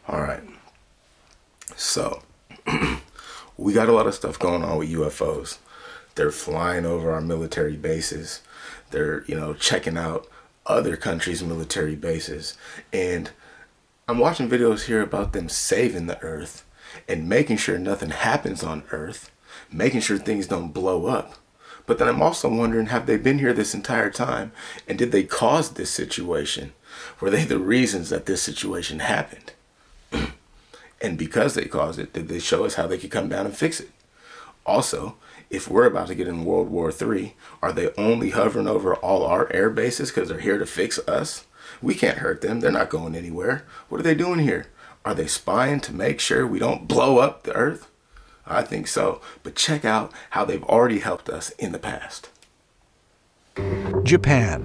All right. So, we got a lot of stuff going on with UFOs. They're flying over our military bases. They're, checking out other countries' military bases. And I'm watching videos here about them saving the Earth and making sure nothing happens on Earth, making sure things don't blow up. But then I'm also wondering, have they been here this entire time? And did they cause this situation? Were they the reasons that this situation happened? And because they caused it, did they show us how they could come down and fix it? Also, if we're about to get in World War III, are they only hovering over all our air bases because they're here to fix us? We can't hurt them. They're not going anywhere. What are they doing here? Are they spying to make sure we don't blow up the Earth? I think so. But check out how they've already helped us in the past. Japan,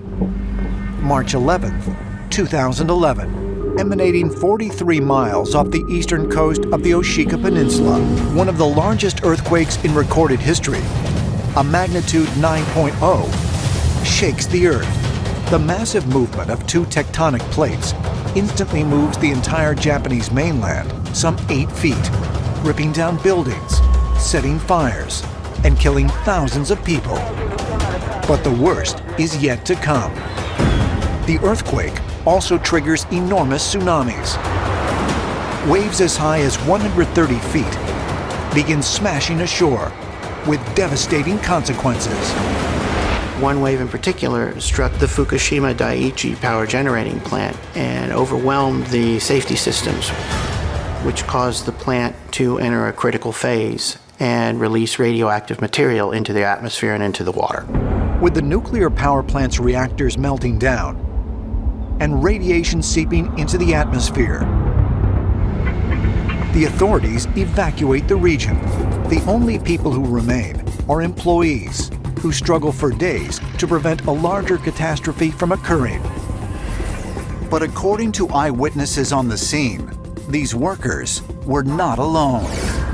March 11th, 2011. Emanating 43 miles off the eastern coast of the Oshika Peninsula, one of the largest earthquakes in recorded history, a magnitude 9.0, shakes the Earth. The massive movement of two tectonic plates instantly moves the entire Japanese mainland some 8 feet, ripping down buildings, setting fires, and killing thousands of people. But the worst is yet to come. The earthquake also triggers enormous tsunamis. Waves as high as 130 feet begin smashing ashore with devastating consequences. One wave in particular struck the Fukushima Daiichi power generating plant and overwhelmed the safety systems, which caused the plant to enter a critical phase and release radioactive material into the atmosphere and into the water. With the nuclear power plant's reactors melting down and radiation seeping into the atmosphere, the authorities evacuate the region. The only people who remain are employees who struggle for days to prevent a larger catastrophe from occurring. But according to eyewitnesses on the scene, these workers were not alone.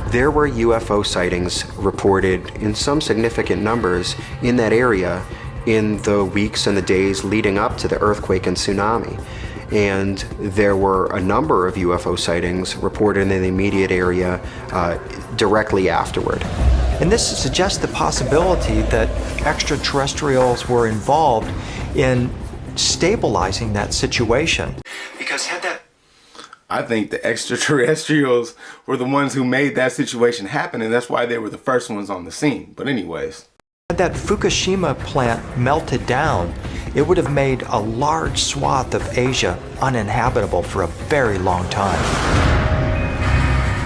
There were UFO sightings reported in some significant numbers in that area in the weeks and the days leading up to the earthquake and tsunami. And there were a number of UFO sightings reported in the immediate area directly afterward. And this suggests the possibility that extraterrestrials were involved in stabilizing that situation. Because had that I think the extraterrestrials were the ones who made that situation happen, and that's why they were the first ones on the scene. But anyways. Had that Fukushima plant melted down, it would have made a large swath of Asia uninhabitable for a very long time.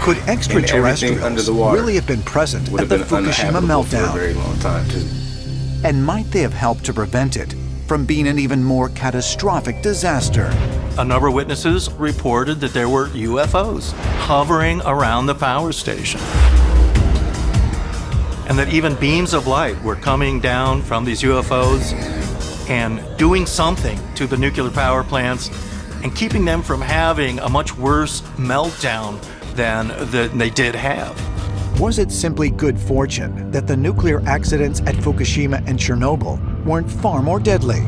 Could extraterrestrials under the water really have been present at the Fukushima meltdown? For a very long time too. And might they have helped to prevent it from being an even more catastrophic disaster? A number of witnesses reported that there were UFOs hovering around the power station, and that even beams of light were coming down from these UFOs and doing something to the nuclear power plants and keeping them from having a much worse meltdown than they did have. Was it simply good fortune that the nuclear accidents at Fukushima and Chernobyl weren't far more deadly?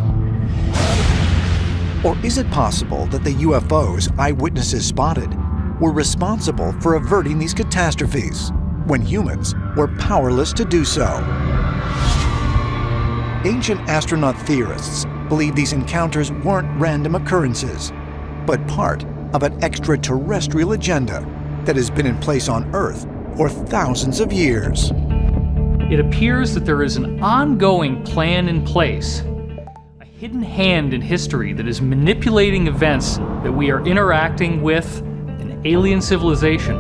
Or is it possible that the UFOs eyewitnesses spotted were responsible for averting these catastrophes when humans were powerless to do so? Ancient astronaut theorists believe these encounters weren't random occurrences, but part of an extraterrestrial agenda that has been in place on Earth for thousands of years. It appears that there is an ongoing plan in place, a hidden hand in history that is manipulating events that we are interacting with an alien civilization,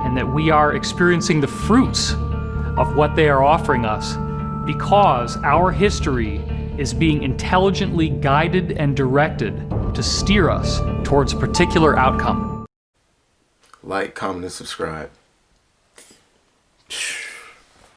and that we are experiencing the fruits of what they are offering us because our history is being intelligently guided and directed to steer us towards a particular outcome. Like, comment, and subscribe.